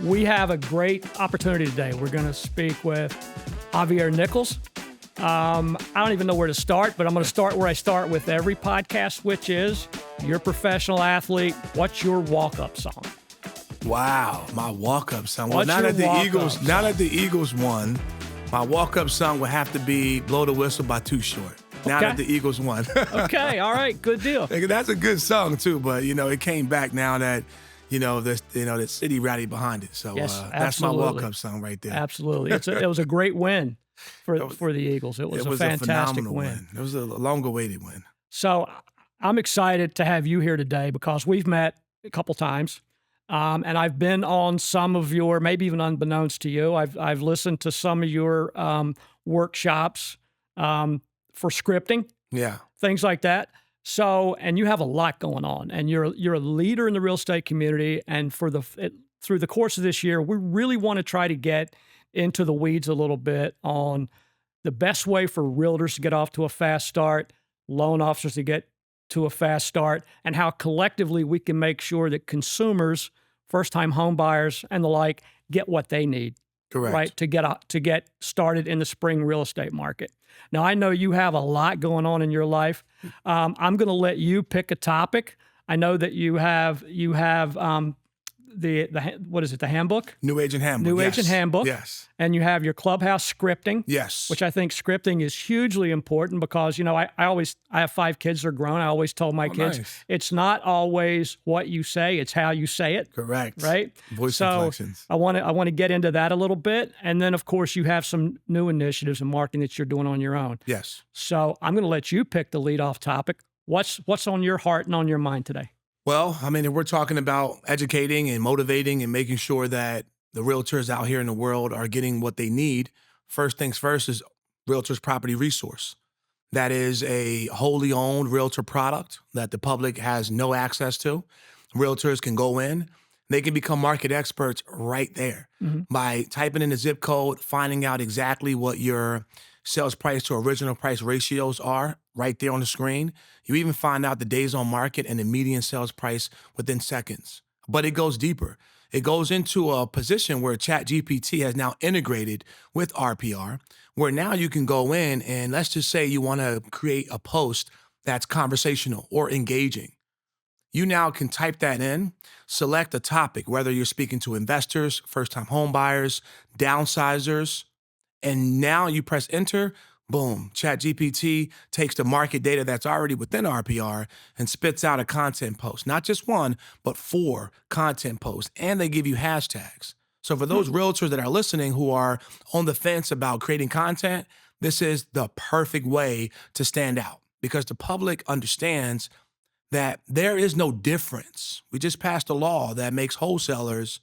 We have a great opportunity today. We're going to speak with Javier Nichols. I don't even know where to start, but I'm going to start where I start with every podcast, which is you're a professional athlete. What's your walk-up song? Wow, my walk-up song. What's Well, now your that the walk-up Eagles, now that the Eagles won, my walk-up song would have to be "Blow the Whistle" by Too Short. Now Okay. that the Eagles won. Okay, all right, good deal. That's a good song too, but it came back now that the city rallied behind it. So Yes, that's my absolutely. walk-up song right there. Absolutely. It was a great win for the Eagles. It was a fantastic phenomenal win. It was a long-awaited win. So I'm excited to have you here today because we've met a couple times. And I've been on some of your, maybe even unbeknownst to you, I've listened to some of your workshops for scripting, things like that. So, and you have a lot going on, and you're a leader in the real estate community. And through the course of this year, we really want to try to get into the weeds a little bit on the best way for realtors to get off to a fast start, loan officers to get to a fast start, and how collectively we can make sure that consumers, first-time home buyers and the like, get what they need. Correct. Right, to get started in the spring real estate market. Now, I know you have a lot going on in your life. I'm going to let you pick a topic. I know that you have the what is it? The handbook? New Agent Handbook. Agent Handbook. Yes. And you have your clubhouse scripting. Yes. Which I think scripting is hugely important because, I have 5 kids that are grown. I always told my kids, nice. It's not always what you say, it's how you say it. Correct. Right? Voice so inflections. I want to get into that a little bit. And then, of course, you have some new initiatives and marketing that you're doing on your own. Yes. So I'm going to let you pick the lead-off topic. What's on your heart and on your mind today? Well, if we're talking about educating and motivating and making sure that the realtors out here in the world are getting what they need, first things first is Realtors Property Resource. That is a wholly owned realtor product that the public has no access to. Realtors can go in. They can become market experts right there by typing in the zip code, finding out exactly what your sales price to original price ratios are right there on the screen. You even find out the days on market and the median sales price within seconds. But it goes deeper. It goes into a position where ChatGPT has now integrated with RPR, where now you can go in and let's just say you want to create a post that's conversational or engaging. You now can type that in, select a topic, whether you're speaking to investors, first-time home buyers, downsizers, and now you press enter, boom, ChatGPT takes the market data that's already within RPR and spits out a content post. Not just one, but 4 content posts, and they give you hashtags. So for those realtors that are listening who are on the fence about creating content, this is the perfect way to stand out because the public understands that there is no difference. We just passed a law that makes wholesalers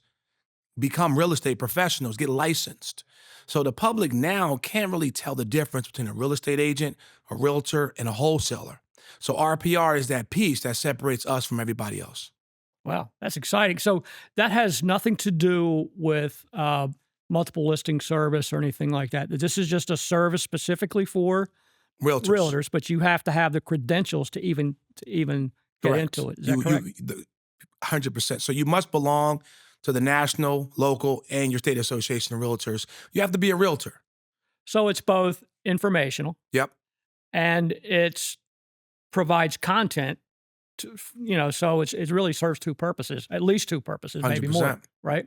become real estate professionals, get licensed. So the public now can't really tell the difference between a real estate agent, a realtor, and a wholesaler. So RPR is that piece that separates us from everybody else. Wow, that's exciting. So that has nothing to do with multiple listing service or anything like that. This is just a service specifically for realtors, but you have to have the credentials to even get Correct. into it. Is that correct? 100%. So you must belong to the national, local, and your state association of realtors. You have to be a realtor. So it's both informational. Yep. And it provides content to, so it really serves 2 purposes, at least 2 purposes, maybe 100%. more, right?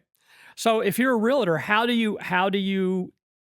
So if you're a realtor, how do you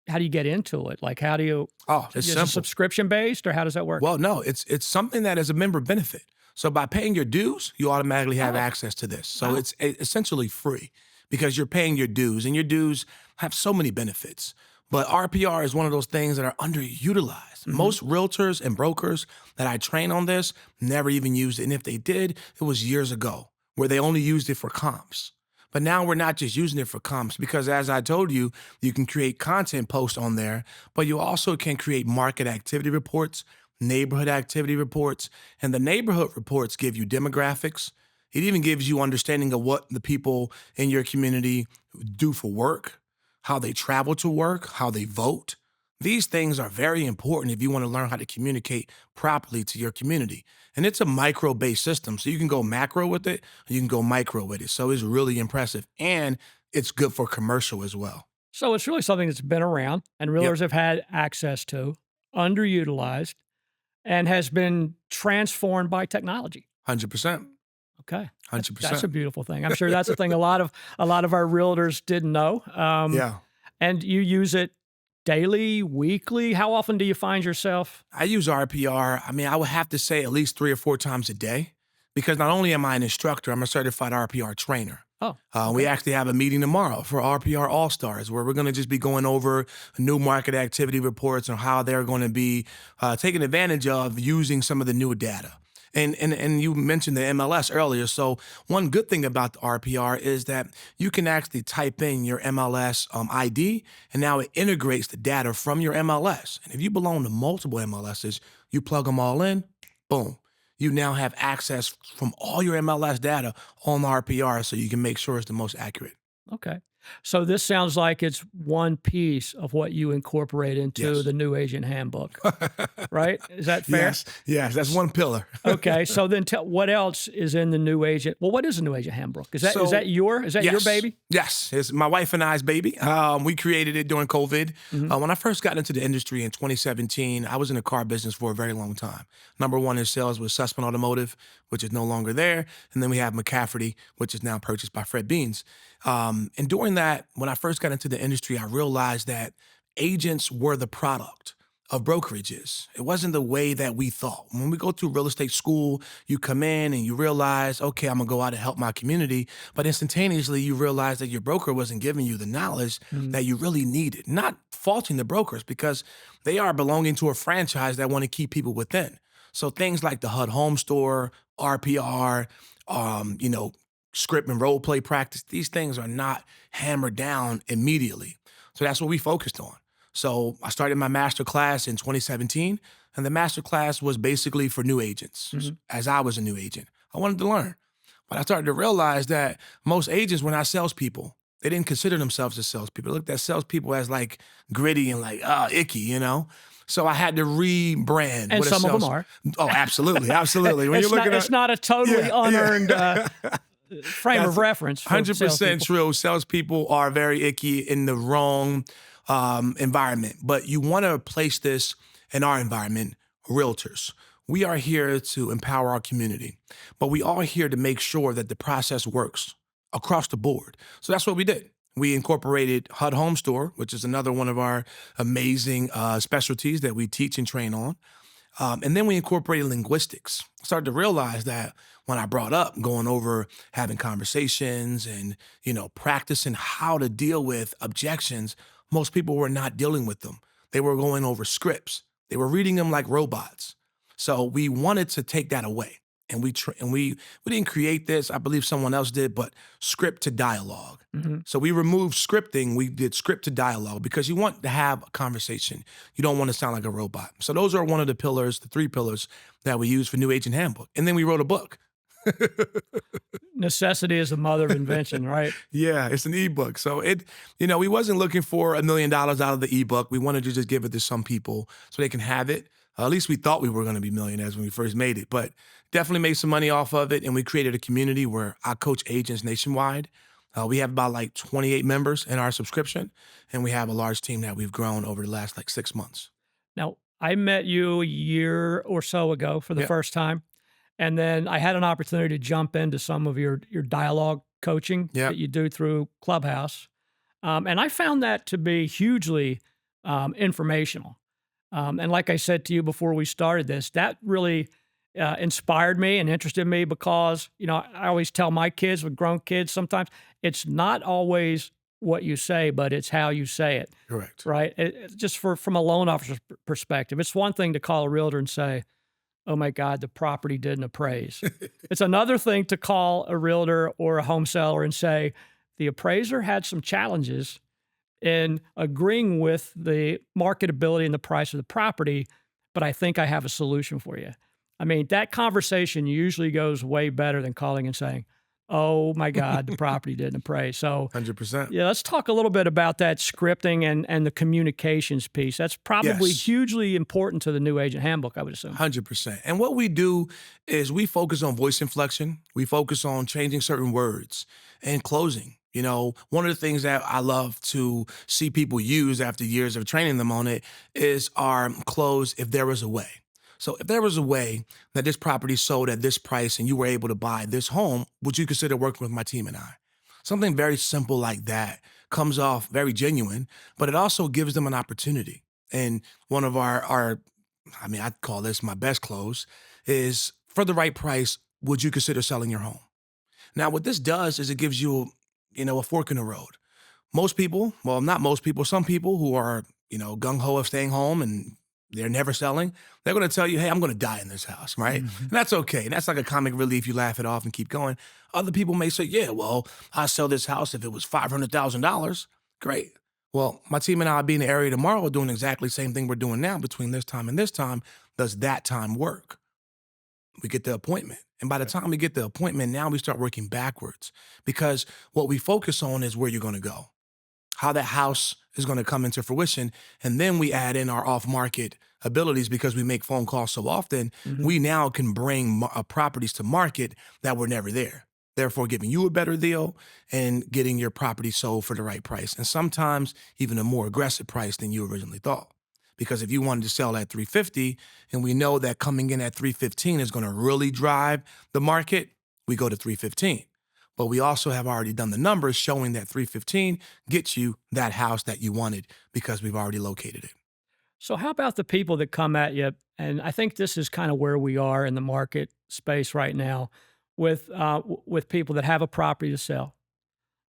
get into it? Like, how do you? It's is simple. it subscription based, or how does that work? Well, no, it's something that is a member benefit. So by paying your dues, you automatically have access to this. So it's essentially free because you're paying your dues, and your dues have so many benefits. But RPR is one of those things that are underutilized. Most realtors and brokers that I train on this never even used it. And if they did, it was years ago where they only used it for comps. But now we're not just using it for comps because, as I told you, you can create content posts on there, but you also can create market activity reports, neighborhood activity reports, and the neighborhood reports give you demographics. It even gives you understanding of what the people in your community do for work, how they travel to work, how they vote. These things are very important if you want to learn how to communicate properly to your community. And it's a micro-based system, so you can go macro with it, or you can go micro with it. So it's really impressive. And it's good for commercial as well. So it's really something that's been around and Yep, realtors have had access to, underutilized, and has been transformed by technology. 100%, Okay. That's a 100%. beautiful thing. I'm sure that's a thing a lot of our realtors didn't know. Yeah. And you use it daily, weekly. How often do you find yourself? I use RPR. I mean, I would have to say at least 3 or 4 times a day because not only am I an instructor, I'm a certified RPR trainer. Oh, We okay. actually have a meeting tomorrow for RPR All Stars where we're going to just be going over new market activity reports and how they're going to be taking advantage of using some of the new data. And you mentioned the MLS earlier. So one good thing about the RPR is that you can actually type in your MLS ID, and now it integrates the data from your MLS. And if you belong to multiple MLSs, you plug them all in, boom. You now have access from all your MLS data on the RPR so you can make sure it's the most accurate. Okay. So this sounds like it's one piece of what you incorporate into Yes. the new agent handbook, right? Is that fair? Yes, yes, that's one pillar. Okay. So then what else is in the new agent? Well, what is the new agent handbook? Is that So, your yes, baby? yes, it's my wife and I's baby. We created it during COVID. Hmm. When I first got into the industry in 2017, I was in the car business for a very long time. Number one in sales was Sussman Automotive, which is no longer there, and then we have McCafferty, which is now purchased by Fred Beans. And during that, when I first got into the industry, I realized that agents were the product of brokerages. It wasn't the way that we thought. When we go through real estate school, you come in and you realize, okay, I'm gonna go out and help my community. But instantaneously, you realize that your broker wasn't giving you the knowledge Hmm. that you really needed. Not faulting the brokers because they are belonging to a franchise that want to keep people within. So things like the HUD Home Store, RPR, you know, script and role play practice, these things are not hammered down immediately. So that's what we focused on. So I started my master class in 2017, and the master class was basically for new agents, Hmm. as I was a new agent. I wanted to learn. But I started to realize that most agents were not salespeople. They didn't consider themselves as salespeople. They looked at salespeople as like gritty and like, icky, you know? So I had to rebrand And what a some of them sales. are. Oh, absolutely. Absolutely. When It's you're not. looking It's at, not a totally yeah, unearned yeah. frame of That's reference for 100% salespeople. true. Salespeople are very icky in the wrong environment, but you want to place this in our environment, realtors. We are here to empower our community, but we are here to make sure that the process works across the board. So that's what we did. We incorporated HUD Home Store, which is another one of our amazing specialties that we teach and train on. And then we incorporated linguistics. I started to realize that when I brought up going over having conversations and, you know, practicing how to deal with objections, most people were not dealing with them. They were going over scripts. They were reading them like robots. So we wanted to take that away. And we didn't create this. I believe someone else did, but script to dialogue. Hmm. So we removed scripting. We did script to dialogue because you want to have a conversation. You don't want to sound like a robot. So those are one of the pillars, the 3 pillars that we use for New Agent Handbook. And then we wrote a book. Necessity is the mother of invention, right? Yeah, it's an ebook. So we wasn't looking for $1 million out of the ebook. We wanted to just give it to some people so they can have it. At least we thought we were going to be millionaires when we first made it, but definitely made some money off of it. And we created a community where I coach agents nationwide. We have about like 28 members in our subscription, and we have a large team that we've grown over the last like 6 months. Now, I met you a year or so ago for the Yeah, first time, and then I had an opportunity to jump into some of your dialogue coaching yeah, that you do through Clubhouse, and I found that to be hugely informational. And like I said to you before we started this, that really inspired me and interested me because, I always tell my kids with grown kids sometimes it's not always what you say, but it's how you say it, correct. right? Just from a loan officer's perspective, it's one thing to call a realtor and say, oh my God, the property didn't appraise. It's another thing to call a realtor or a home seller and say, the appraiser had some challenges in agreeing with the marketability and the price of the property, but I think I have a solution for you. I mean, that conversation usually goes way better than calling and saying, oh my God, the property didn't appraise. So 100%. yeah, let's talk a little bit about that scripting and the communications piece. That's probably Yes. hugely important to the new agent handbook, I would assume. 100%. And what we do is we focus on voice inflection. We focus on changing certain words and closing. You know, one of the things that I love to see people use after years of training them on it is our close if there was a way. So if there was a way that this property sold at this price and you were able to buy this home, would you consider working with my team and I? Something very simple like that comes off very genuine, but it also gives them an opportunity. And one of our I mean, I call this my best close, is for the right price, would you consider selling your home? Now, what this does is it gives you, a fork in the road. Most people, well, not most people, some people who are, gung ho of staying home and they're never selling, they're going to tell you, hey, I'm going to die in this house, right? And that's okay. That's like a comic relief. You laugh it off and keep going. Other people may say, yeah, well, I'll sell this house if it was $500,000. Great. Well, my team and I will be in the area tomorrow doing exactly the same thing we're doing now between this time and this time. Does that time work? We get the appointment. And by the time we get the appointment, now we start working backwards because what we focus on is where you're going to go, how that house is going to come into fruition. And then we add in our off market abilities because we make phone calls so often. We now can bring properties to market that were never there, therefore giving you a better deal and getting your property sold for the right price. And sometimes even a more aggressive price than you originally thought. Because if you wanted to sell at 350 and we know that coming in at 315 is going to really drive the market, we go to 315. But we also have already done the numbers showing that 315 gets you that house that you wanted because we've already located it. So how about the people that come at you? And I think this is kind of where we are in the market space right now with people that have a property to sell.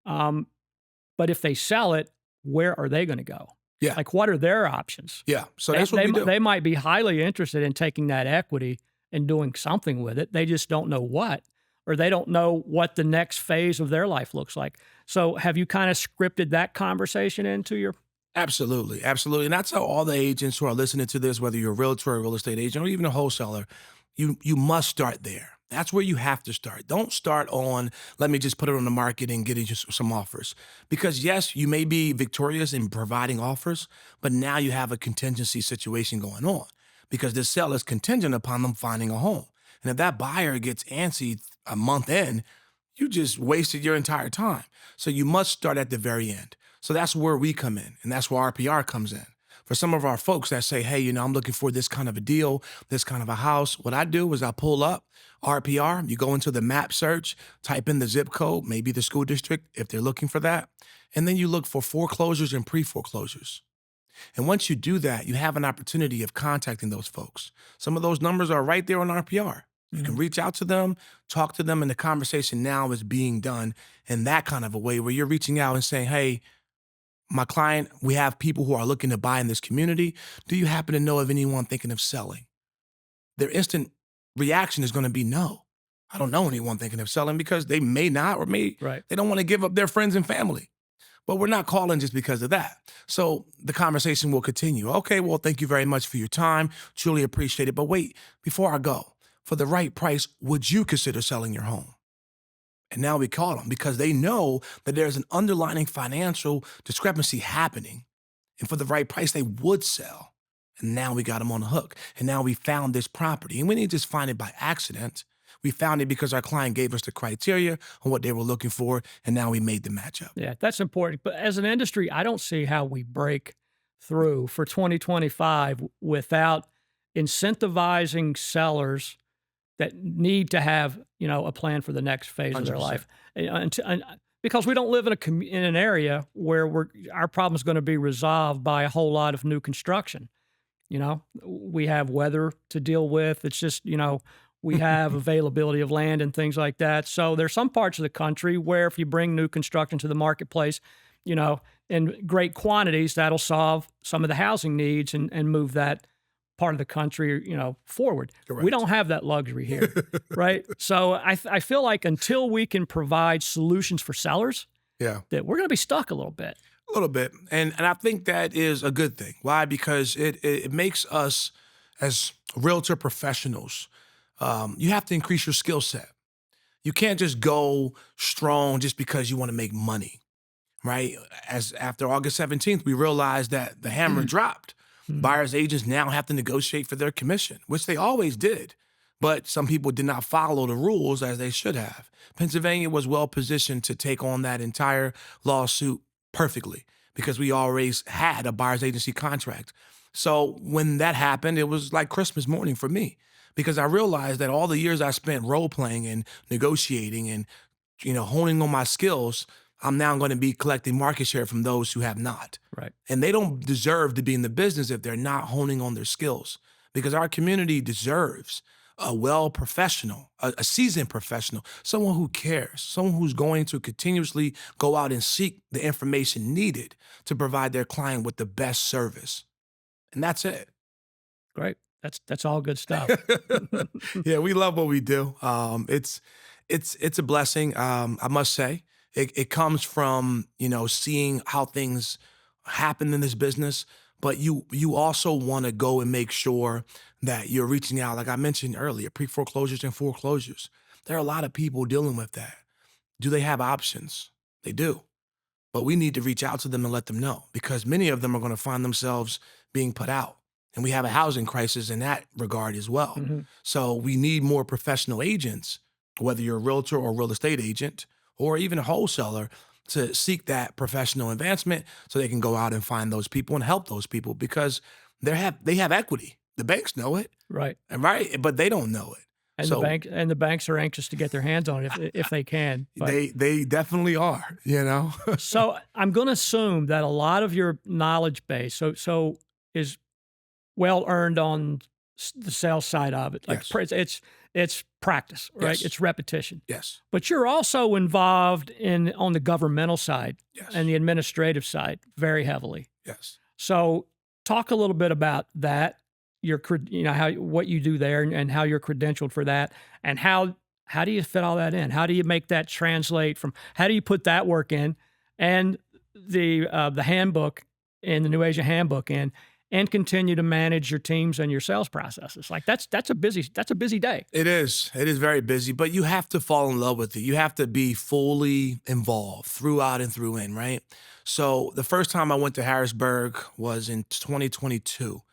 But if they sell it, where are they going to go? Yeah. Like, what are their options? Yeah. So that's what we do. They might be highly interested in taking that equity and doing something with it. They just don't know what, or they don't know what the next phase of their life looks like. So have you kind of scripted that conversation into your... Absolutely. Absolutely. And that's how all the agents who are listening to this, whether you're a realtor, a real estate agent, or even a wholesaler, you must start there. That's where you have to start. Don't start on, let me just put it on the market and get you some offers. Because yes, you may be victorious in providing offers, but now you have a contingency situation going on because this sale is contingent upon them finding a home. And if that buyer gets antsy a month in, you just wasted your entire time. So you must start at the very end. So that's where we come in, and that's where RPR comes in. For some of our folks that say, hey, I'm looking for this kind of a deal, this kind of a house, what I do is I pull up RPR, you go into the map search, type in the zip code, maybe the school district if they're looking for that, and then you look for foreclosures and pre-foreclosures. And once you do that, you have an opportunity of contacting those folks. Some of those numbers are right there on RPR. You can reach out to them, talk to them, and the conversation now is being done in that kind of a way where you're reaching out and saying, hey, my client, we have people who are looking to buy in this community. Do you happen to know of anyone thinking of selling? Their instant reaction is going to be no. I don't know anyone thinking of selling because they may not, or they don't want to give up their friends and family. But we're not calling just because of that. So the conversation will continue. Okay, well, thank you very much for your time. Truly appreciate it. But wait, before I go, for the right price, would you consider selling your home? And now we call them because they know that there's an underlying financial discrepancy happening. And for the right price, they would sell. And now we got them on the hook. And now we found this property. And we didn't just find it by accident. We found it because our client gave us the criteria on what they were looking for. And now we made the matchup. Yeah, that's important. But as an industry, I don't see how we break through for 2025 without incentivizing sellers that need to have, a plan for the next phase 100%. Of their life. And because we don't live in an area where our problem is going to be resolved by a whole lot of new construction. We have weather to deal with. It's just, we have availability of land and things like that. So there's some parts of the country where if you bring new construction to the marketplace, in great quantities, that'll solve some of the housing needs and move that part of the country, forward. Correct. We don't have that luxury here, right? So I feel like until we can provide solutions for sellers, that we're going to be stuck a little bit. A little bit. And I think that is a good thing. Why? Because it makes us as realtor professionals, you have to increase your skill set. You can't just go strong just because you want to make money, right? As after August 17th, we realized that the hammer dropped. Buyers agents now have to negotiate for their commission, which they always did. but some people did not follow the rules as they should have. Pennsylvania was well positioned to take on that entire lawsuit perfectly because we always had a buyer's agency contract. So when that happened, it was like Christmas morning for me because I realized that all the years I spent role playing and negotiating and honing on my skills, I'm now going to be collecting market share from those who have not. Right. And they don't deserve to be in the business if they're not honing on their skills because our community deserves a professional, a seasoned professional, someone who cares, someone who's going to continuously go out and seek the information needed to provide their client with the best service. And that's it. Great. That's all good stuff. Yeah, we love what we do. It's a blessing. I must say, it comes from seeing how things happen in this business, but you also want to go and make sure that you're reaching out. Like I mentioned earlier, pre-foreclosures and foreclosures. There are a lot of people dealing with that. Do they have options? They do. But we need to reach out to them and let them know because many of them are going to find themselves being put out. And we have a housing crisis in that regard as well. Mm-hmm. So we need more professional agents, whether you're a realtor or real estate agent or even a wholesaler, to seek that professional advancement so they can go out and find those people and help those people because they have equity. The banks know it. Right. But they don't know it. And the banks are anxious to get their hands on it if they can. But, they definitely are, So I'm going to assume that a lot of your knowledge base so is well earned on the sales side of it. Like Yes. it's practice, right? Yes. It's repetition. Yes. But you're also involved on the governmental side Yes. and the administrative side very heavily. Yes. So talk a little bit about that. What you do there and how you're credentialed for that, and how do you fit all that in? How do you make that translate from? How do you put that work in, and the handbook and the New Asia handbook in, and continue to manage your teams and your sales processes? Like that's a busy day. It is very busy, but you have to fall in love with it. You have to be fully involved throughout and through in, right? So the first time I went to Harrisburg was in 2022.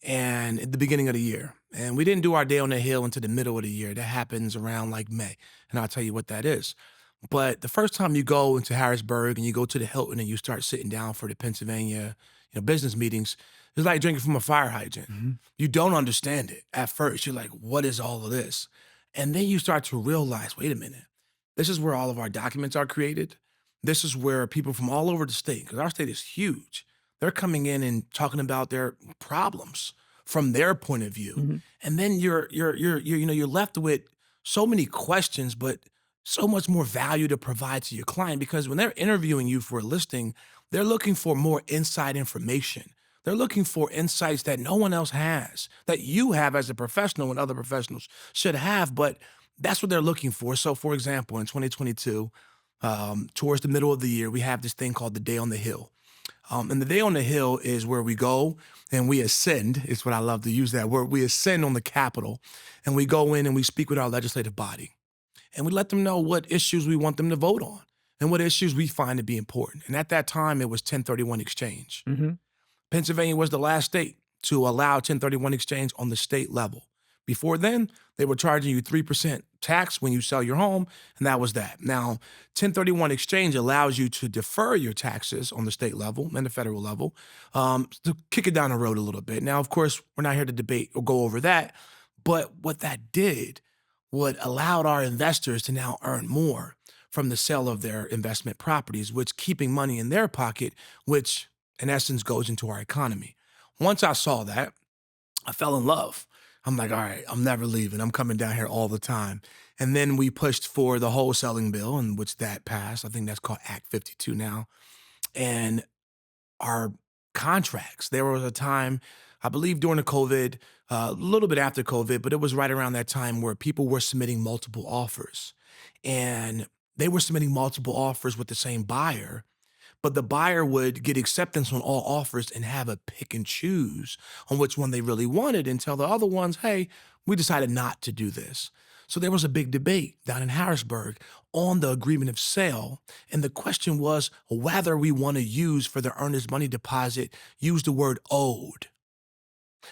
And at the beginning of the year. And we didn't do our day on the hill until the middle of the year. That happens around like May. And I'll tell you what that is. But the first time you go into Harrisburg and you go to the Hilton and you start sitting down for the Pennsylvania, business meetings, it's like drinking from a fire hydrant. Mm-hmm. You don't understand it at first. You're like, what is all of this? And then you start to realize, wait a minute, this is where all of our documents are created. This is where people from all over the state, because our state is huge, they're coming in and talking about their problems from their point of view. Mm-hmm. And then you're left with so many questions, but so much more value to provide to your client because when they're interviewing you for a listing, they're looking for more inside information. They're looking for insights that no one else has, that you have as a professional and other professionals should have, but that's what they're looking for. So for example, in 2022, towards the middle of the year, we have this thing called the Day on the Hill. And the Day on the Hill is where we go and we ascend. It's what I love to use that word. We ascend on the Capitol and we go in and we speak with our legislative body. And we let them know what issues we want them to vote on and what issues we find to be important. And at that time, it was 1031 exchange. Mm-hmm. Pennsylvania was the last state to allow 1031 exchange on the state level. Before then, they were charging you 3% tax when you sell your home, and that was that. Now, 1031 exchange allows you to defer your taxes on the state level and the federal level to kick it down the road a little bit. Now, of course, we're not here to debate or go over that, but what that did, what allowed our investors to now earn more from the sale of their investment properties, which keeping money in their pocket, which in essence goes into our economy. Once I saw that, I fell in love. I'm like, all right, I'm never leaving. I'm coming down here all the time. And then we pushed for the wholesaling bill, in which that passed. I think that's called Act 52 now. And our contracts, there was a time, I believe during the COVID, a little bit after COVID, but it was right around that time where people were submitting multiple offers. And they were submitting multiple offers with the same buyer, but the buyer would get acceptance on all offers and have a pick and choose on which one they really wanted and tell the other ones, hey, we decided not to do this. So there was a big debate down in Harrisburg on the agreement of sale. And the question was whether we want to use for the earnest money deposit, use the word owed.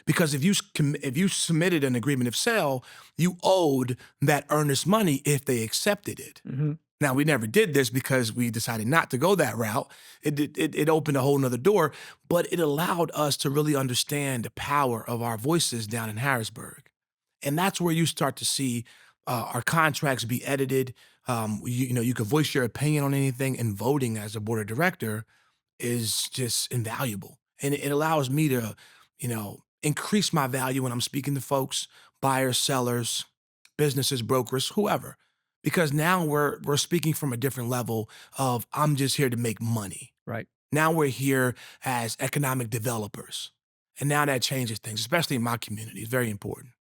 Because if you submitted an agreement of sale, you owed that earnest money if they accepted it. Mm-hmm. Now, we never did this because we decided not to go that route. It opened a whole nother door, but it allowed us to really understand the power of our voices down in Harrisburg. And that's where you start to see our contracts be edited. You can voice your opinion on anything, and voting as a board of director is just invaluable. And it allows me to, increase my value when I'm speaking to folks, buyers, sellers, businesses, brokers, whoever. Because now we're speaking from a different level of I'm just here to make money. Right. Now we're here as economic developers. And now that changes things, especially in my community. It's very important.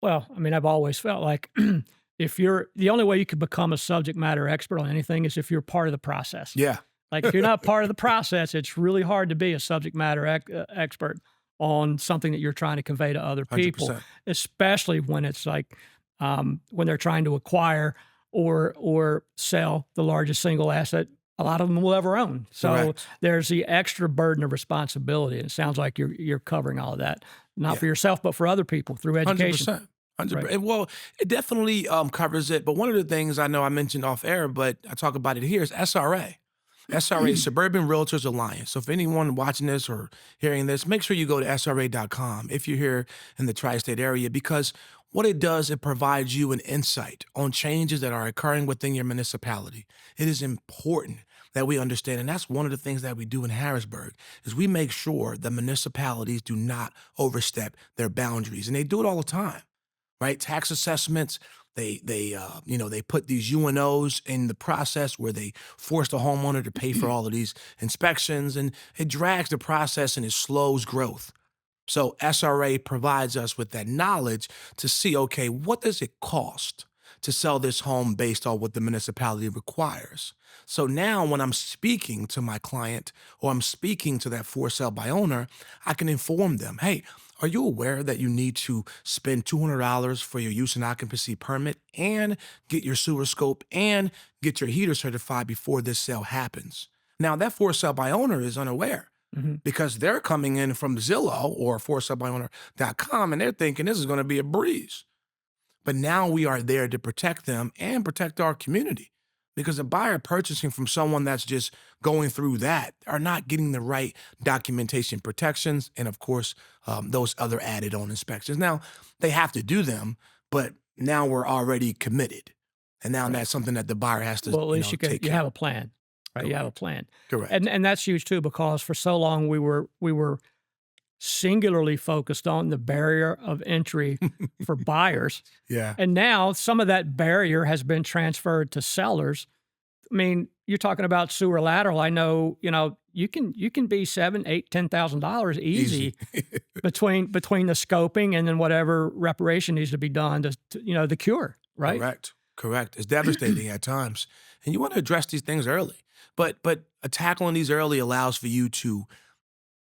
Well, I mean, I've always felt like if you're the only way you can become a subject matter expert on anything is if you're part of the process. Yeah. Like if you're not part of the process, it's really hard to be a subject matter expert on something that you're trying to convey to other people, 100%. especially when it's like when they're trying to acquire or sell the largest single asset a lot of them will ever own. So Correct. there's the extra burden of responsibility. And it sounds like you're covering all of that, not for yourself, but for other people through education. 100%. 100%. Right. Well, it definitely covers it. But one of the things I know I mentioned off air, but I talk about it here is SRA. SRA, Suburban Realtors Alliance. So if anyone watching this or hearing this, make sure you go to SRA.com if you're here in the tri-state area, because what it does, it provides you an insight on changes that are occurring within your municipality. It is important that we understand, and that's one of the things that we do in Harrisburg, is we make sure the municipalities do not overstep their boundaries, and they do it all the time, right? Tax assessments, they put these UNOs in the process where they force the homeowner to pay for all of these inspections, and it drags the process and it slows growth. So SRA provides us with that knowledge to see, okay, what does it cost to sell this home based on what the municipality requires? So now when I'm speaking to my client or I'm speaking to that for sale by owner, I can inform them, hey, are you aware that you need to spend $200 for your use and occupancy permit and get your sewer scope and get your heater certified before this sale happens? Now that for sale by owner is unaware. Mm-hmm. Because they're coming in from Zillow or forsalebyowner.com and they're thinking this is going to be a breeze. But now we are there to protect them and protect our community, because a buyer purchasing from someone that's just going through that are not getting the right documentation protections and, of course, those other added on inspections. Now, they have to do them, but now we're already committed. And now that's something that the buyer has to Well, at least take you care have of. a plan. Right, you have a plan. Correct. And that's huge too, because for so long we were singularly focused on the barrier of entry for buyers. Yeah. And now some of that barrier has been transferred to sellers. I mean, you're talking about sewer lateral. I know, you can be $7,000, $8,000, $10,000 easy between the scoping and then whatever reparation needs to be done to the cure, right? Correct. It's devastating at times. And you want to address these things early. But tackling these early allows for you to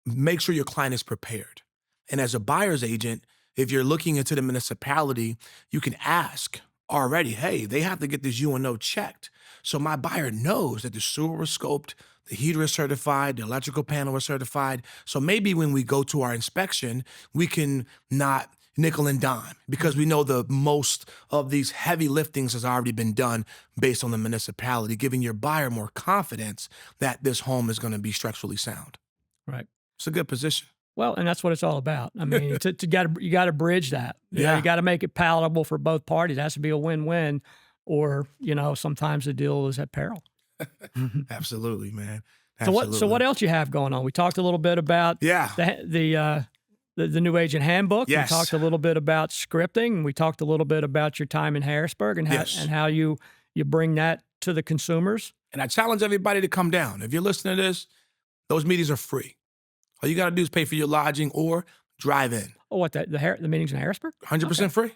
make sure your client is prepared. And as a buyer's agent, if you're looking into the municipality, you can ask already, hey, they have to get this UNO checked. So my buyer knows that the sewer was scoped, the heater is certified, the electrical panel is certified. So maybe when we go to our inspection, we can not nickel and dime, because we know the most of these heavy liftings has already been done based on the municipality, giving your buyer more confidence that this home is going to be structurally sound. Right. It's a good position. Well, and that's what it's all about. I mean, you got to bridge that. You got to make it palatable for both parties. It has to be a win-win, or sometimes the deal is at peril. Absolutely, man. Absolutely. So what else you have going on? We talked a little bit about the new agent handbook. Yes. We talked a little bit about scripting. And we talked a little bit about your time in Harrisburg and how you bring that to the consumers. And I challenge everybody to come down. If you're listening to this, those meetings are free. All you got to do is pay for your lodging or drive in. Oh, what, the meetings in Harrisburg? 100% free.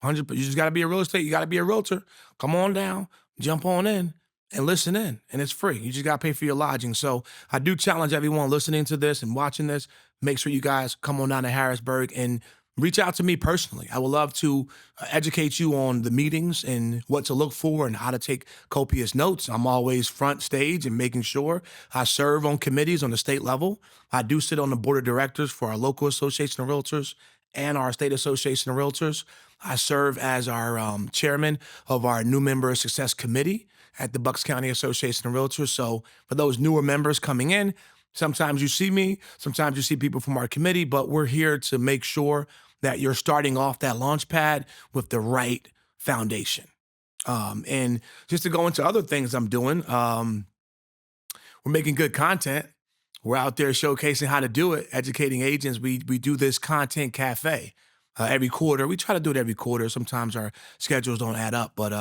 100%. You just got to be a real estate. You got to be a realtor. Come on down, jump on in, and listen in. And it's free. You just got to pay for your lodging. So I do challenge everyone listening to this and watching this, make sure you guys come on down to Harrisburg and reach out to me personally. I would love to educate you on the meetings and what to look for and how to take copious notes. I'm always front stage and making sure I serve on committees on the state level. I do sit on the board of directors for our local association of realtors and our state association of realtors. I serve as our chairman of our new member success committee at the Bucks County Association of Realtors. So for those newer members coming in, sometimes you see me, sometimes you see people from our committee, but we're here to make sure that you're starting off that launch pad with the right foundation. And just to go into other things I'm doing, we're making good content. We're out there showcasing how to do it, educating agents. We do this content cafe every quarter. We try to do it every quarter. Sometimes our schedules don't add up, but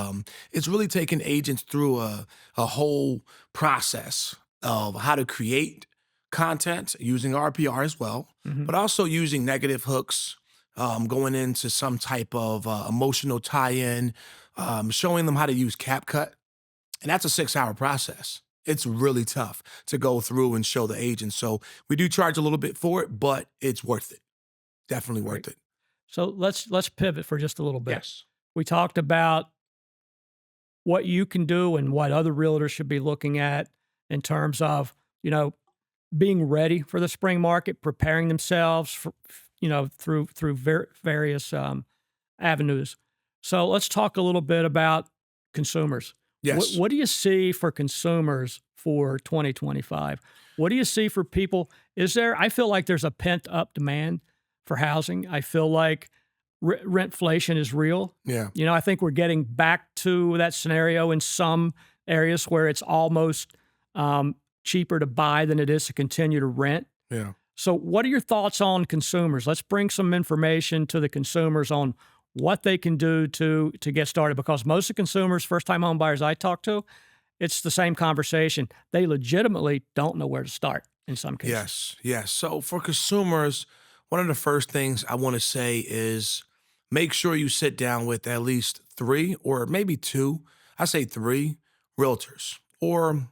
it's really taking agents through a whole process of how to create content using RPR as well, but also using negative hooks, going into some type of emotional tie-in, showing them how to use CapCut. And that's a 6-hour process. It's really tough to go through and show the agents. So we do charge a little bit for it, but it's worth it. Definitely worth it. So let's pivot for just a little bit. Yes. We talked about what you can do and what other realtors should be looking at in terms of, being ready for the spring market, preparing themselves for, through various avenues. So let's talk a little bit about consumers. Yes. What do you see for consumers for 2025? What do you see for people? I feel like there's a pent up demand for housing. I feel like rentflation is real. Yeah. I think we're getting back to that scenario in some areas where it's almost cheaper to buy than it is to continue to rent. Yeah. So what are your thoughts on consumers? Let's bring some information to the consumers on what they can do to get started, because most of the consumers, first-time home buyers I talk to, it's the same conversation. They legitimately don't know where to start in some cases. Yes. So for consumers, one of the first things I want to say is make sure you sit down with at least 3 or maybe 2, I say 3 realtors or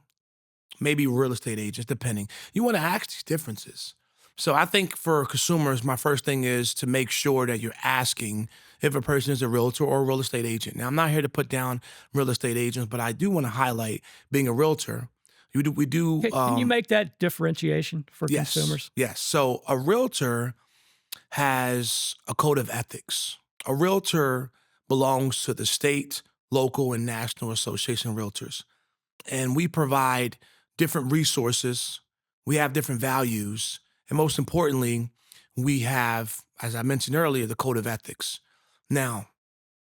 maybe real estate agents, depending. You want to ask these differences. So I think for consumers, my first thing is to make sure that you're asking if a person is a realtor or a real estate agent. Now, I'm not here to put down real estate agents, but I do want to highlight being a realtor. We do. Can you make that differentiation for Yes. consumers? Yes. So a realtor has a code of ethics. A realtor belongs to the state, local, and national association of realtors. And we provide different resources. We have different values. And most importantly, we have, as I mentioned earlier, the code of ethics. Now,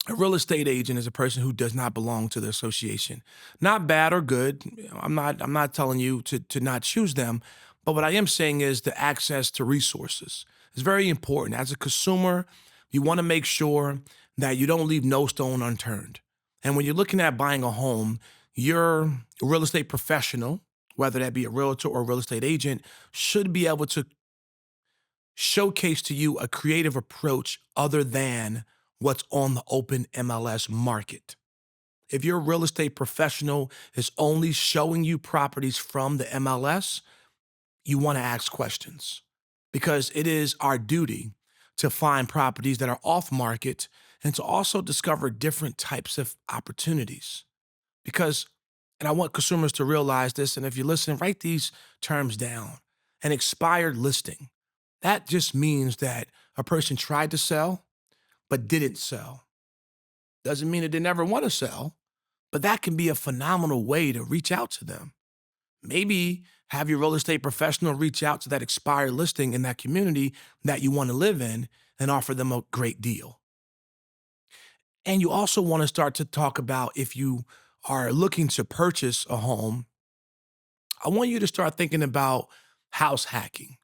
a real estate agent is a person who does not belong to the association. Not bad or good. I'm not telling you to not choose them, but what I am saying is the access to resources is very important. As a consumer, you want to make sure that you don't leave no stone unturned. And when you're looking at buying a home, your real estate professional, whether that be a realtor or a real estate agent, should be able to showcase to you a creative approach other than what's on the open MLS market. If your real estate professional is only showing you properties from the MLS, you want to ask questions, because it is our duty to find properties that are off market and to also discover different types of opportunities. And I want consumers to realize this, and if you listen, write these terms down. An expired listing. That just means that a person tried to sell, but didn't sell. Doesn't mean that they never want to sell, but that can be a phenomenal way to reach out to them. Maybe have your real estate professional reach out to that expired listing in that community that you want to live in and offer them a great deal. And you also want to start to talk about, if you are looking to purchase a home, I want you to start thinking about house hacking.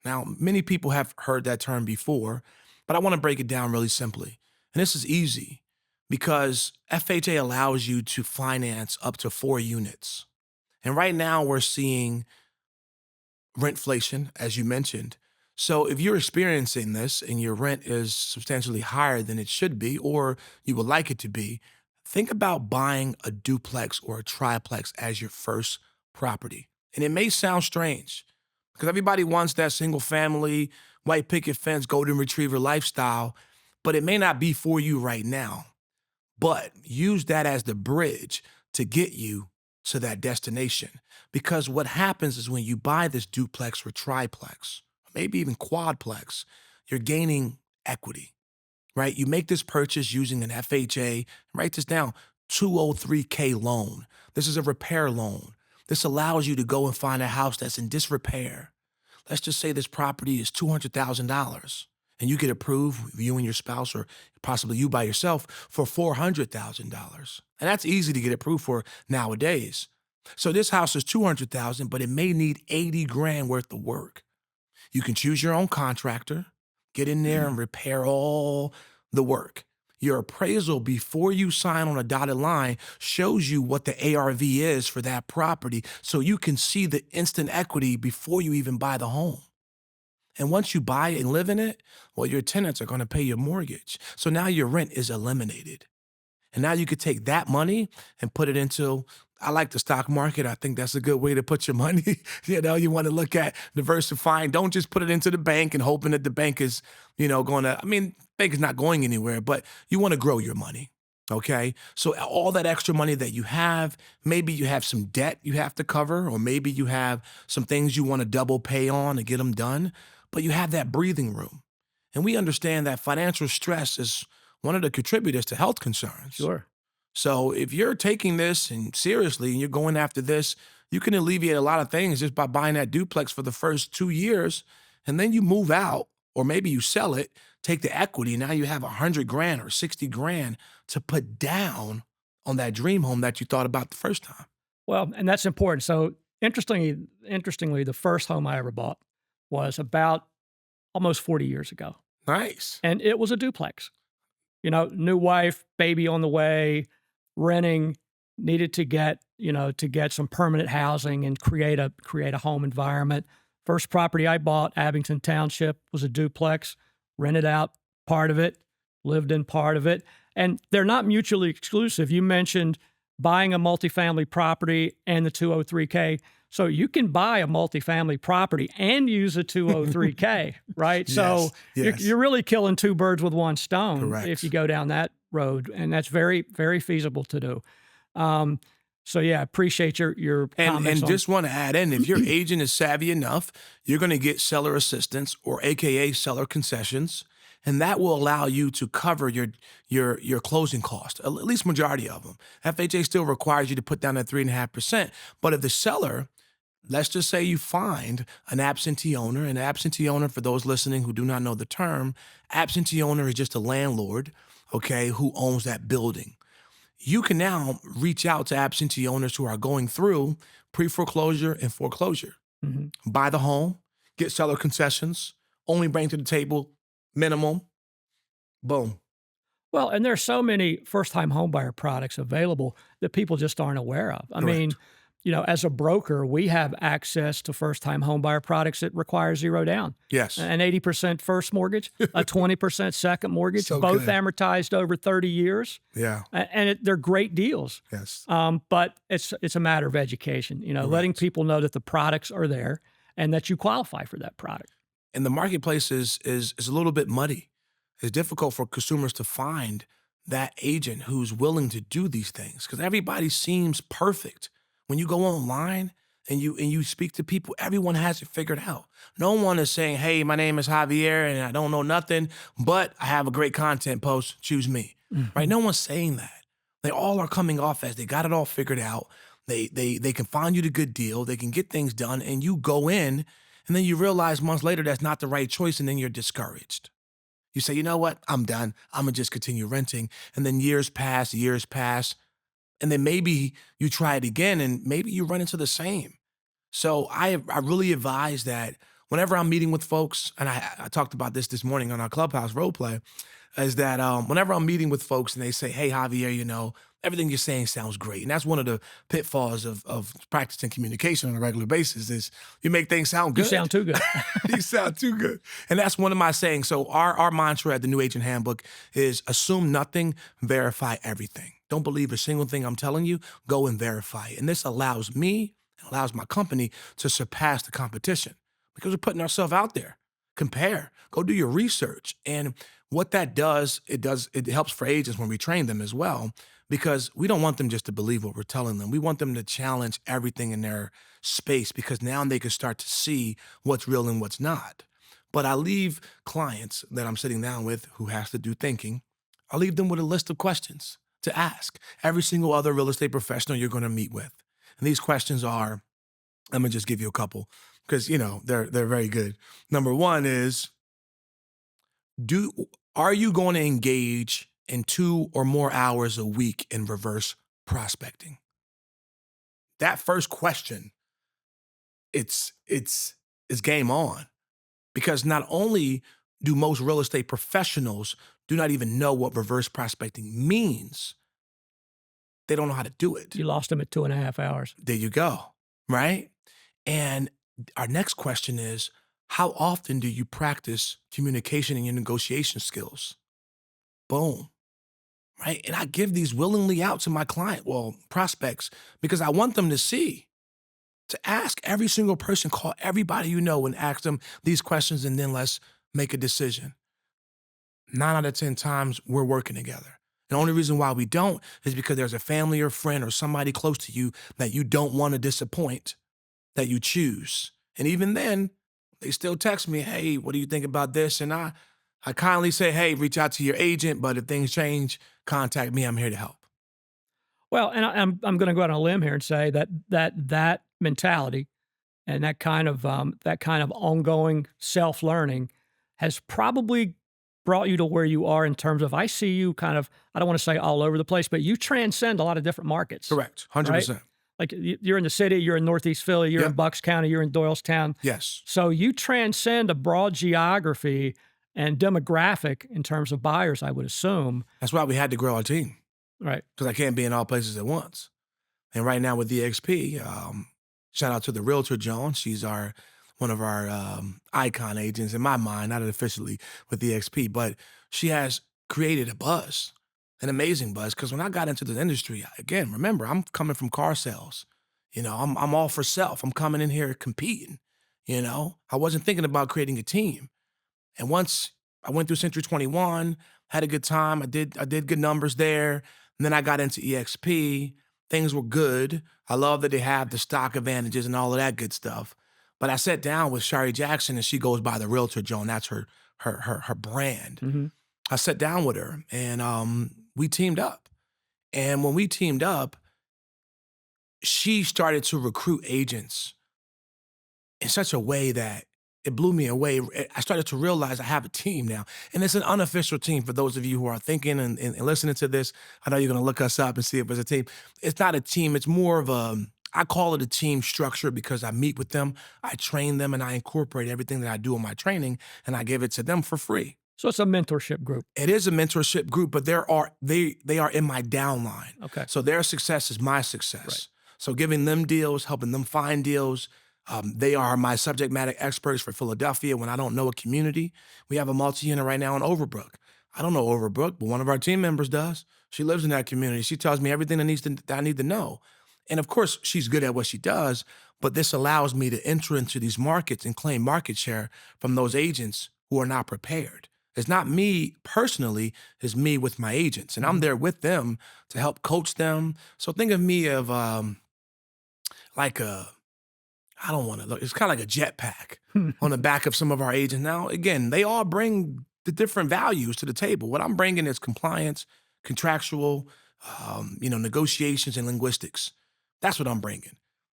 Now, many people have heard that term before, but I want to break it down really simply. And this is easy because FHA allows you to finance up to 4 units. And right now we're seeing rentflation, as you mentioned. So if you're experiencing this and your rent is substantially higher than it should be, or you would like it to be, think about buying a duplex or a triplex as your first property. And it may sound strange because everybody wants that single family white picket fence, golden retriever lifestyle, but it may not be for you right now. But use that as the bridge to get you to that destination. Because what happens is when you buy this duplex or triplex, maybe even quadplex, you're gaining equity, right? You make this purchase using an FHA, write this down, 203K loan. This is a repair loan. This allows you to go and find a house that's in disrepair. Let's just say this property is $200,000 and you get approved, you and your spouse, or possibly you by yourself, for $400,000. And that's easy to get approved for nowadays. So this house is $200,000, but it may need 80 grand worth of work. You can choose your own contractor, get in there and repair all the work. Your appraisal before you sign on a dotted line shows you what the ARV is for that property, so you can see the instant equity before you even buy the home. And once you buy it and live in it, well, your tenants are going to pay your mortgage. So now your rent is eliminated. And now you could take that money and put it into, I like the stock market. I think that's a good way to put your money. You want to look at diversifying. Don't just put it into the bank and hoping that the bank is, going to, bank is not going anywhere, but you want to grow your money. Okay. So all that extra money that you have, maybe you have some debt you have to cover, or maybe you have some things you want to double pay on and get them done, but you have that breathing room. And we understand that financial stress is one of the contributors to health concerns. Sure. So if you're taking this and seriously and you're going after this, you can alleviate a lot of things just by buying that duplex for the first 2 years, and then you move out, or maybe you sell it, take the equity. Now you have 100 grand or 60 grand to put down on that dream home that you thought about the first time. Well, and that's important. So interestingly, the first home I ever bought was about almost 40 years ago. Nice. And it was a duplex. New wife, baby on the way, renting, needed to get some permanent housing and create a home environment. First property I bought, Abington Township, was a duplex, rented out part of it, lived in part of it. And they're not mutually exclusive. You mentioned buying a multifamily property and the 203K. So you can buy a multifamily property and use a 203K, right? Yes, so yes. You're really killing two birds with one stone. Correct. If you go down that road, and that's very, very feasible to do. So yeah, appreciate your comments. And just want to add in, if your agent is savvy enough, you're going to get seller assistance, or AKA seller concessions, and that will allow you to cover your closing cost, at least majority of them. FHA still requires you to put down that 3.5%, but if the seller, let's just say you find an absentee owner, and absentee owner, for those listening who do not know the term, absentee owner is just a landlord, okay, who owns that building. You can now reach out to absentee owners who are going through pre-foreclosure and foreclosure. Mm-hmm. Buy the home, get seller concessions, only bring to the table minimum, boom. Well, and there's so many first-time homebuyer products available that people just aren't aware of. I mean, as a broker, we have access to first-time homebuyer products that require zero down. Yes. An 80% first mortgage, a 20% second mortgage, So both good. amortized over 30 years. Yeah. And they're great deals. Yes. But it's a matter of education, letting people know that the products are there and that you qualify for that product. And the marketplace is a little bit muddy. It's difficult for consumers to find that agent who's willing to do these things, because everybody seems perfect. When you go online and you speak to people, everyone has it figured out. No one is saying, hey, my name is Javier and I don't know nothing, but I have a great content post, choose me, right? No one's saying that. They all are coming off as they got it all figured out. They can find you the good deal. They can get things done, and you go in, and then you realize months later that's not the right choice, and then you're discouraged. You say, you know what? I'm done. I'm going to just continue renting. And then years pass, and then maybe you try it again, and maybe you run into the same. So I really advise that whenever I'm meeting with folks, and I talked about this morning on our Clubhouse role play, is that whenever I'm meeting with folks and they say, hey, Javier, everything you're saying sounds great. And that's one of the pitfalls of practicing communication on a regular basis is you make things sound good. You sound too good. You sound too good. And that's one of my sayings. So our mantra at the New Agent Handbook is assume nothing, verify everything. Don't believe a single thing I'm telling you, go and verify it. And this allows me, allows my company to surpass the competition because we're putting ourselves out there. compare, go do your research. And what that does, it helps for agents when we train them as well, because we don't want them just to believe what we're telling them. We want them to challenge everything in their space, because now they can start to see what's real and what's not. But I leave clients that I'm sitting down with who has to do thinking, I leave them with a list of questions to ask every single other real estate professional you're going to meet with. And these questions are, I'm gonna just give you a couple because they're very good. Number one is, do are you going to engage in 2 or more hours a week in reverse prospecting? That first question, it's game on, because not only do most real estate professionals do not even know what reverse prospecting means, they don't know how to do it. You lost them at 2.5 hours. There you go, right? And our next question is, how often do you practice communication and your negotiation skills? Boom, right? And I give these willingly out to my prospects, because I want them to see, to ask every single person, call everybody you know and ask them these questions, and then let's make a decision. 9 out of 10 times we're working together. The only reason why we don't is because there's a family or friend or somebody close to you that you don't want to disappoint, that you choose. And even then, they still text me, hey, what do you think about this? And I kindly say, hey, reach out to your agent, but if things change, contact me. I'm here to help. Well, and I'm going to go out on a limb here and say that mentality and that kind of ongoing self-learning has probably brought you to where you are, in terms of, I see you kind of, I don't want to say all over the place, but you transcend a lot of different markets. Correct, 100%. Right? Like, you're in the city, you're in Northeast Philly, you're in Bucks County, you're in Doylestown. Yes. So you transcend a broad geography and demographic in terms of buyers, I would assume. That's why we had to grow our team. Right. Because I can't be in all places at once. And right now with EXP, shout out to the Realtor Joan. She's one of our icon agents in my mind, not officially with EXP, but she has created a buzz, an amazing buzz. Because when I got into the industry, again, remember, I'm coming from car sales. I'm all for self. I'm coming in here competing. I wasn't thinking about creating a team. And once I went through Century 21, had a good time. I did good numbers there. And then I got into EXP. Things were good. I love that they have the stock advantages and all of that good stuff. But I sat down with Shari Jackson, and she goes by the Realtor Joan. That's her brand. Mm-hmm. I sat down with her, and we teamed up. And when we teamed up, she started to recruit agents in such a way that it blew me away. I started to realize I have a team now. And it's an unofficial team for those of you who are thinking and listening to this. I know you're going to look us up and see if it's a team. It's not a team. It's more of I call it a team structure, because I meet with them, I train them, and I incorporate everything that I do in my training, and I give it to them for free. So it's a mentorship group. It is a mentorship group, but they are in my downline. Okay. So their success is my success. Right. So giving them deals, helping them find deals. They are my subject matter experts for Philadelphia. When I don't know a community, we have a multi-unit right now in Overbrook. I don't know Overbrook, but one of our team members does. She lives in that community. She tells me everything that I need to know. And of course, she's good at what she does, but this allows me to enter into these markets and claim market share from those agents who are not prepared. It's not me personally, it's me with my agents. And I'm there with them to help coach them. So think of me of I don't want to look, it's kind of like a jetpack on the back of some of our agents. Now, again, they all bring the different values to the table. What I'm bringing is compliance, contractual, negotiations, and linguistics. That's what I'm bringing.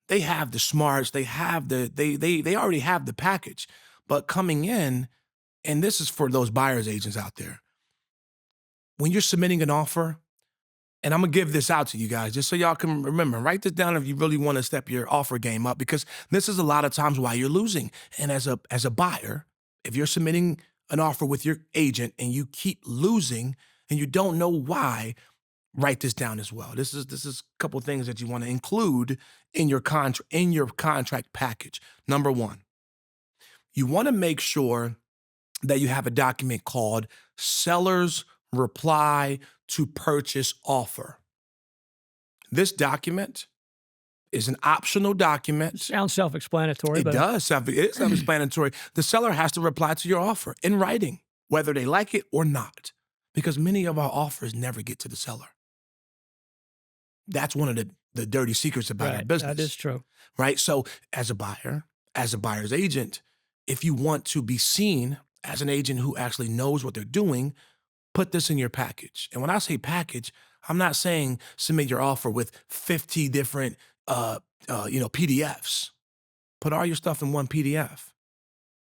They have the smarts. They have they already have the package. But coming in, and this is for those buyer's agents out there, when you're submitting an offer, and I'm going to give this out to you guys just so y'all can remember. Write this down if you really want to step your offer game up, because this is a lot of times why you're losing. And as a buyer, if you're submitting an offer with your agent and you keep losing and you don't know why, write this down as well. This is a couple of things that you want to include in your contract package. Number one, you want to make sure that you have a document called Seller's Reply to Purchase Offer. This document is an optional document. Sounds self-explanatory, It but does. It is self-explanatory. The seller has to reply to your offer in writing, whether they like it or not, because many of our offers never get to the seller. That's one of the dirty secrets about our right, business. that is true. Right? So as a buyer, as a buyer's agent, if you want to be seen as an agent who actually knows what they're doing, put this in your package. And when I say package, I'm not saying submit your offer with 50 different PDFs. Put all your stuff in one PDF.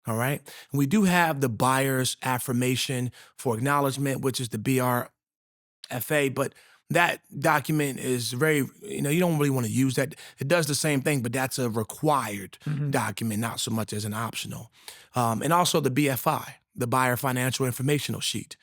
All right. And we do have the buyer's affirmation for acknowledgement, which is the BRFA, but that document is very, you don't really want to use that. It does the same thing, but that's a required document, not so much as an optional. And also the BFI, the buyer financial informational sheet.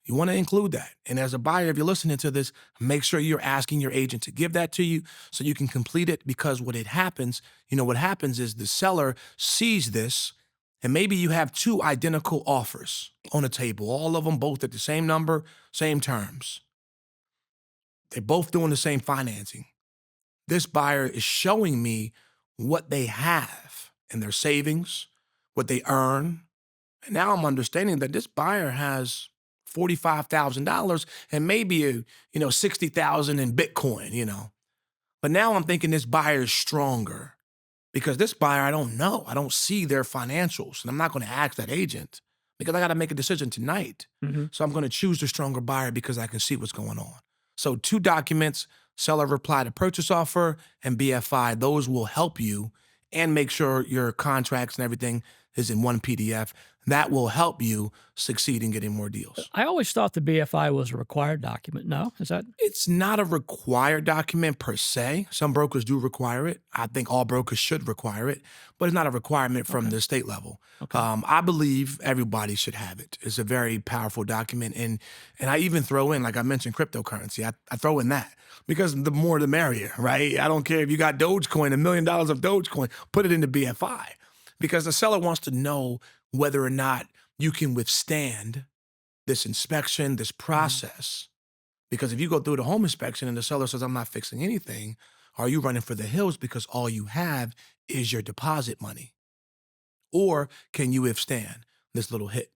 You want to include that. And as a buyer, if you're listening to this, make sure you're asking your agent to give that to you so you can complete it, because what happens is the seller sees this, and maybe you have two identical offers on the table, all of them both at the same number, same terms. They're both doing the same financing. This buyer is showing me what they have in their savings, what they earn. And now I'm understanding that this buyer has $45,000 and maybe $60,000 in Bitcoin. But now I'm thinking this buyer is stronger, because this buyer, I don't know. I don't see their financials, and I'm not going to ask that agent because I got to make a decision tonight. So I'm going to choose the stronger buyer because I can see what's going on. So 2 documents, seller reply to purchase offer and BFI, those will help you, and make sure your contracts and everything is in one PDF. That will help you succeed in getting more deals. I always thought the BFI was a required document. No? Is that? It's not a required document per se. Some brokers do require it. I think all brokers should require it, but it's not a requirement from the state level. I believe everybody should have it. It's a very powerful document. And I even throw in, like I mentioned, cryptocurrency. I throw in that because the more the merrier, right? I don't care if you got Dogecoin, $1 million of Dogecoin, put it in the BFI, because the seller wants to know whether or not you can withstand this inspection, this process. Because if you go through the home inspection and the seller says, I'm not fixing anything, are you running for the hills because all you have is your deposit money? Or can you withstand this little hit?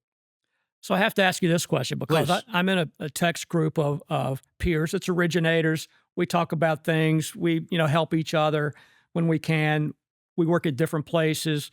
So I have to ask you this question, because Please. I'm in a text group of peers. It's originators. We talk about things. We help each other when we can. We work at different places.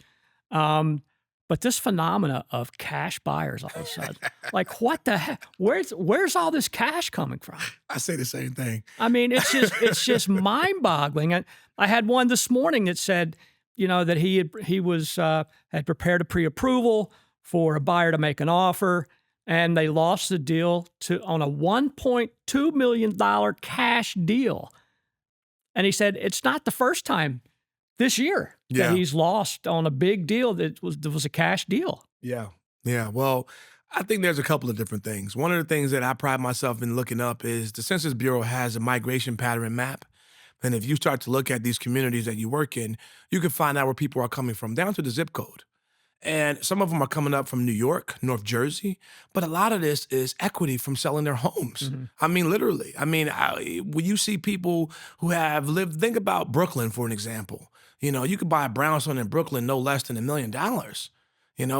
But this phenomena of cash buyers all of a sudden, like, what the heck? Where's all this cash coming from? I say the same thing. I mean, it's just mind-boggling. I had one this morning that said, that he had prepared a pre-approval for a buyer to make an offer, and they lost the deal on a $1.2 million cash deal. And he said it's not the first time this year that he's lost on a big deal that was a cash deal. Yeah. Well, I think there's a couple of different things. One of the things that I pride myself in looking up is the Census Bureau has a migration pattern map. And if you start to look at these communities that you work in, you can find out where people are coming from, down to the zip code. And some of them are coming up from New York, North Jersey, but a lot of this is equity from selling their homes. I mean, literally. I mean, when you see people who have lived, think about Brooklyn, for an example. You could buy a brownstone in Brooklyn no less than $1 million,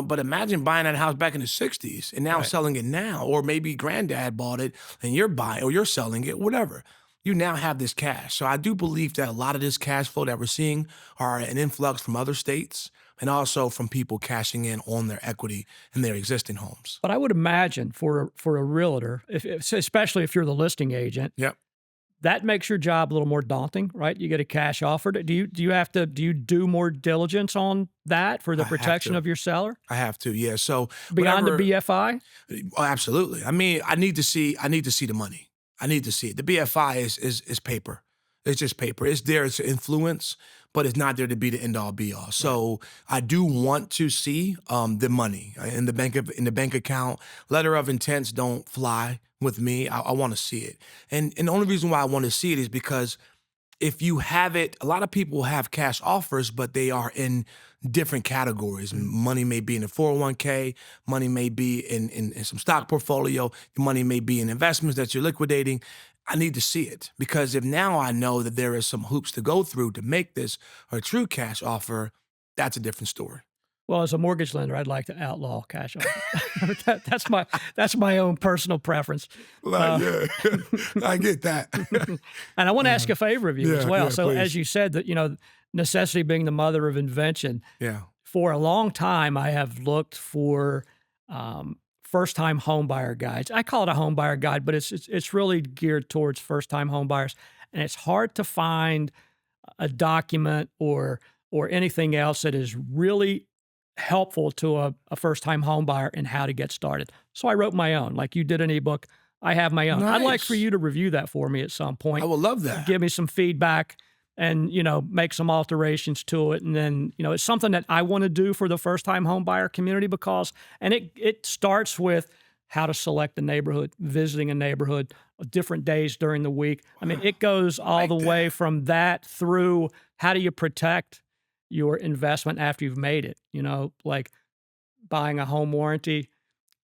but imagine buying that house back in the 60s and now selling it now, or maybe granddad bought it and you're buying, or you're selling it, whatever. You now have this cash. So I do believe that a lot of this cash flow that we're seeing are an influx from other states, and also from people cashing in on their equity in their existing homes. But I would imagine for a realtor, especially if you're the listing agent, that makes your job a little more daunting, right? You get a cash offer. Do you do more diligence on that for the protection of your seller? I have to, yeah. So beyond the BFI? Oh, absolutely. I mean, I need to see the money. I need to see it. The BFI is paper. It's just paper. It's there to influence, but it's not there to be the end all be all. So I do want to see the money in the bank account. Letter of intents don't fly with me. I want to see it. And the only reason why I want to see it is because if you have it, a lot of people have cash offers, but they are in different categories. Money may be in a 401k, money may be in some stock portfolio, money may be in investments that you're liquidating. I need to see it, because if now I know that there is some hoops to go through to make this a true cash offer, that's a different story. Well, as a mortgage lender, I'd like to outlaw cash offer. That's my own personal preference. Yeah, I get that. And I want to ask a favor of you as well. So please. as you said, that necessity being the mother of invention. Yeah. For a long time, I have looked for first-time homebuyer guides. I call it a homebuyer guide, but it's really geared towards first-time homebuyers, and it's hard to find a document or anything else that is really helpful to a first-time homebuyer in how to get started. So I wrote my own, like you did an ebook. I have my own. I'd like for Nice. you to review that for me at some point. I would love that. Give me some feedback and, make some alterations to it. And then, it's something that I want to do for the first-time homebuyer community and it starts with how to select a neighborhood, visiting a neighborhood, different days during the week. I mean, it goes all the way from that through how do you protect your investment after you've made it, like buying a home warranty,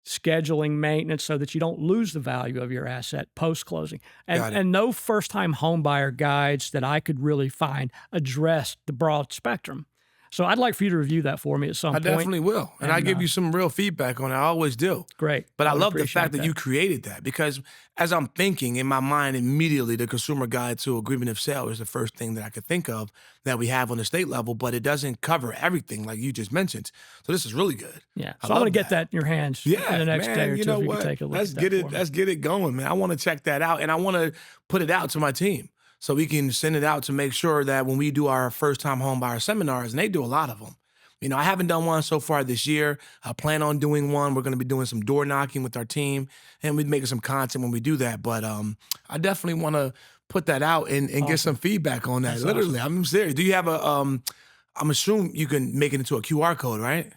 scheduling maintenance so that you don't lose the value of your asset post-closing. And no first-time homebuyer guides that I could really find address the broad spectrum. So I'd like for you to review that for me at some point. I definitely will. And I give you some real feedback on it. I always do. Great. But I would love the appreciate fact that you created that, because as I'm thinking in my mind immediately, the consumer guide to agreement of sale is the first thing that I could think of that we have on the state level, but it doesn't cover everything like you just mentioned. So this is really good. Yeah. So I'm going to get that in your hands in the next day or two if you can take a look Let's at that get it. for me. Let's get it going, man. I want to check that out, and I want to put it out to my team so we can send it out to make sure that when we do our first-time home buyer seminars, and they do a lot of them. I haven't done one so far this year. I plan on doing one. We're going to be doing some door knocking with our team, and we're making some content when we do that. But I definitely want to put that out and get some feedback on that. That's Literally, awesome. I'm serious. Do you have I'm assuming you can make it into a QR code, right?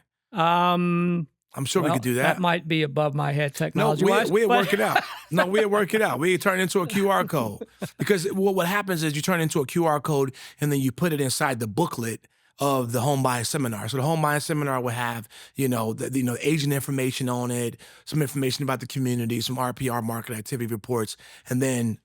I'm sure we could do that. That might be above my head No, technology-wise. we'll work it out. No, we'll work it out. We turn it into a QR code, because what happens is you turn it into a QR code and then you put it inside the booklet of the home buying seminar. So the home buying seminar will have, the agent information on it, some information about the community, some RPR market activity reports, and then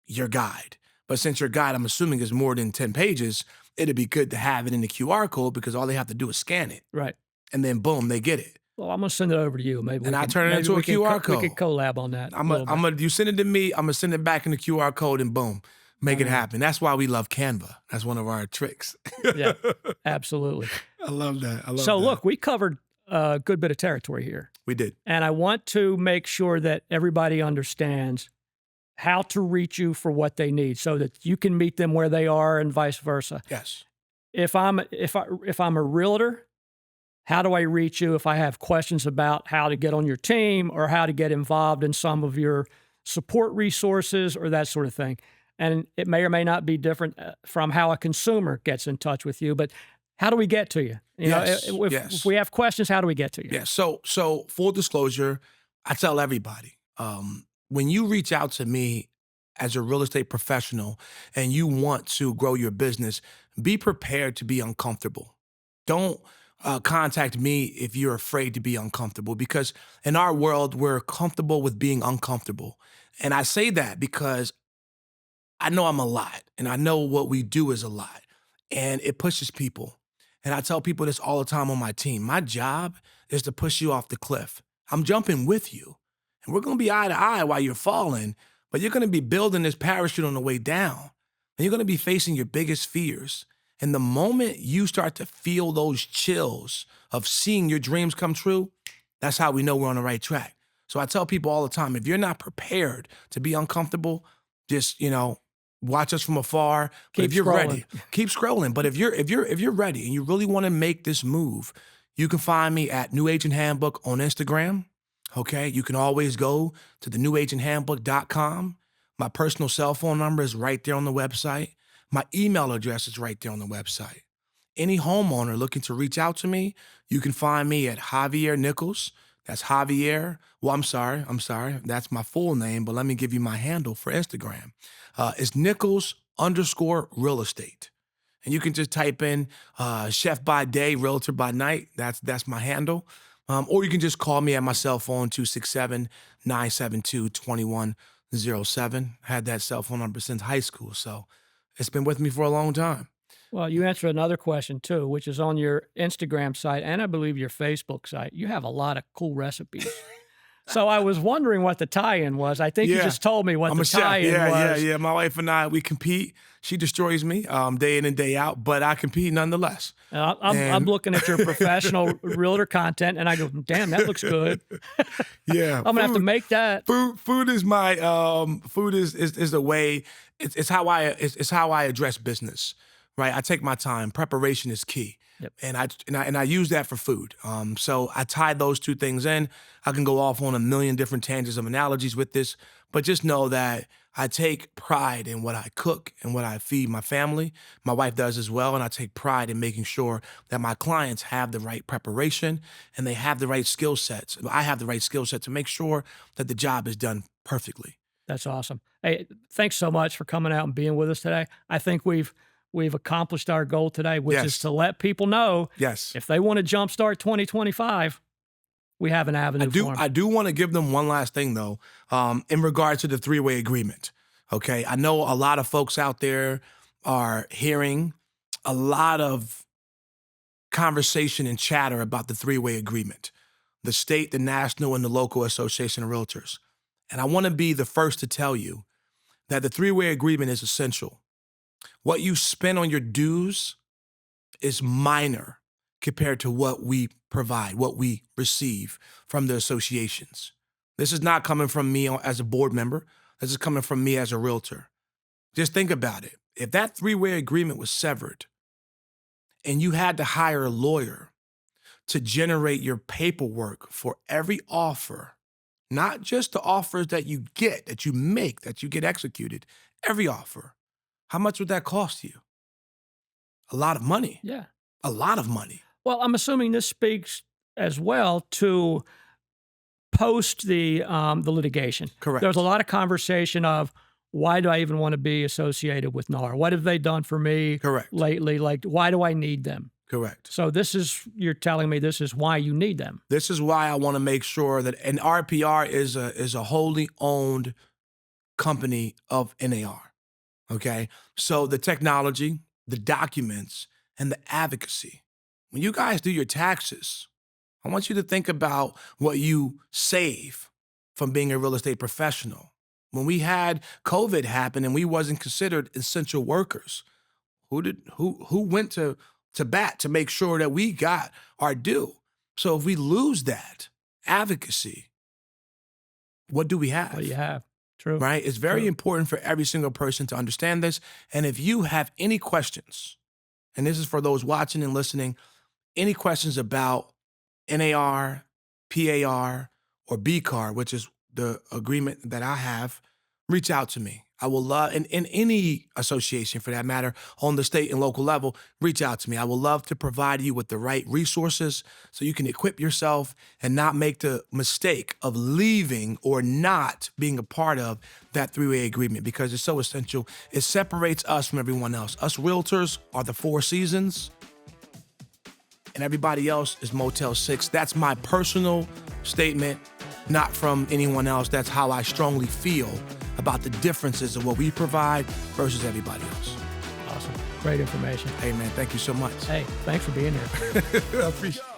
your guide. But since your guide, I'm assuming, is more than 10 pages, it'd be good to have it in the QR code, because all they have to do is scan it. Right. And then boom, they get it. Well, I'm going to send it over to you. Maybe And I turn it into a QR code. We could collab on that. You send it to me, I'm gonna send it back in the QR code, and boom, make it happen. That's why we love Canva. That's one of our tricks. Yeah, absolutely. I love that. So look, we covered a good bit of territory here. We did. And I want to make sure that everybody understands how to reach you for what they need so that you can meet them where they are and vice versa. Yes. If I'm a realtor, how do I reach you if I have questions about how to get on your team or how to get involved in some of your support resources or that sort of thing? And it may or may not be different from how a consumer gets in touch with you, but how do we get to you? If we have questions, how do we get to you? Yeah. So full disclosure, I tell everybody, when you reach out to me as a real estate professional and you want to grow your business, be prepared to be uncomfortable. Don't contact me if you're afraid to be uncomfortable, because in our world, we're comfortable with being uncomfortable. And I say that because I know I'm a lot, and I know what we do is a lot, and it pushes people. And I tell people this all the time on my team. My job is to push you off the cliff. I'm jumping with you, and we're going to be eye to eye while you're falling, but you're going to be building this parachute on the way down, and you're going to be facing your biggest fears. And the moment you start to feel those chills of seeing your dreams come true, that's how we know we're on the right track. So I tell people all the time, if you're not prepared to be uncomfortable, just, watch us from afar. But if you're ready, keep scrolling. But if you're ready and you really want to make this move, you can find me at New Agent Handbook on Instagram. Okay. You can always go to the newagenthandbook.com. My personal cell phone number is right there on the website. My email address is right there on the website. Any homeowner looking to reach out to me, you can find me at Javier Nichols. That's Javier. Well, I'm sorry. That's my full name, but let me give you my handle for Instagram. It's Nichols_real estate. And you can just type in chef by day, realtor by night. That's my handle. Or you can just call me at my cell phone, 267-972-21 07. Had that cell phone number since high school. So it's been with me for a long time. Well, you answered another question too, which is on your Instagram site and I believe your Facebook site. You have a lot of cool recipes. So I was wondering what the tie-in was. I think you just told me what the tie-in was. Yeah. My wife and I, we compete. She destroys me day in and day out, but I compete nonetheless. I'm looking at your professional realtor content, and I go, "Damn, that looks good." Yeah, I'm gonna have to make that. Food is my food is the way. It's how I address business. Right, I take my time. Preparation is key. Yep. And I use that for food. So I tie those two things in. I can go off on a million different tangents of analogies with this, but just know that I take pride in what I cook and what I feed my family. My wife does as well, and I take pride in making sure that my clients have the right preparation and they have the right skill sets. I have the right skill set to make sure that the job is done perfectly. That's awesome. Hey, thanks so much for coming out and being with us today. I think we've accomplished our goal today, which is to let people know if they want to jumpstart 2025, we have an avenue for them. I do want to give them one last thing, though, in regards to the three-way agreement, okay? I know a lot of folks out there are hearing a lot of conversation and chatter about the three-way agreement, the state, the national, and the local association of realtors. And I want to be the first to tell you that the three-way agreement is essential. What you spend on your dues is minor compared to what we provide, what we receive from the associations. This is not coming from me as a board member. This is coming from me as a realtor. Just think about it. If that three-way agreement was severed and you had to hire a lawyer to generate your paperwork for every offer, not just the offers that you get, that you make, that you get executed, every offer, how much would that cost you? A lot of money. Yeah. A lot of money. Well, I'm assuming this speaks as well to post the litigation. Correct. There's a lot of conversation of why do I even want to be associated with NAR? What have they done for me lately? Like, why do I need them? Correct. So you're telling me this is why you need them. This is why I want to make sure that, and RPR is a wholly owned company of NAR. Okay, so the technology, the documents, and the advocacy. When you guys do your taxes, I want you to think about what you save from being a real estate professional. When we had COVID happen and we wasn't considered essential workers, who went to bat to make sure that we got our due? So if we lose that advocacy, what do we have? What do you have? True. Right? It's very important for every single person to understand this. And if you have any questions, and this is for those watching and listening, any questions about NAR, PAR, or BCAR, which is the agreement that I have, reach out to me. I will love, and in any association for that matter, on the state and local level, reach out to me. I will love to provide you with the right resources so you can equip yourself and not make the mistake of leaving or not being a part of that three-way agreement, because it's so essential. It separates us from everyone else. Us realtors are the Four Seasons, and everybody else is Motel 6. That's my personal statement, not from anyone else. That's how I strongly feel about the differences of what we provide versus everybody else. Awesome. Great information. Hey, man, thank you so much. Hey, thanks for being here. I appreciate it.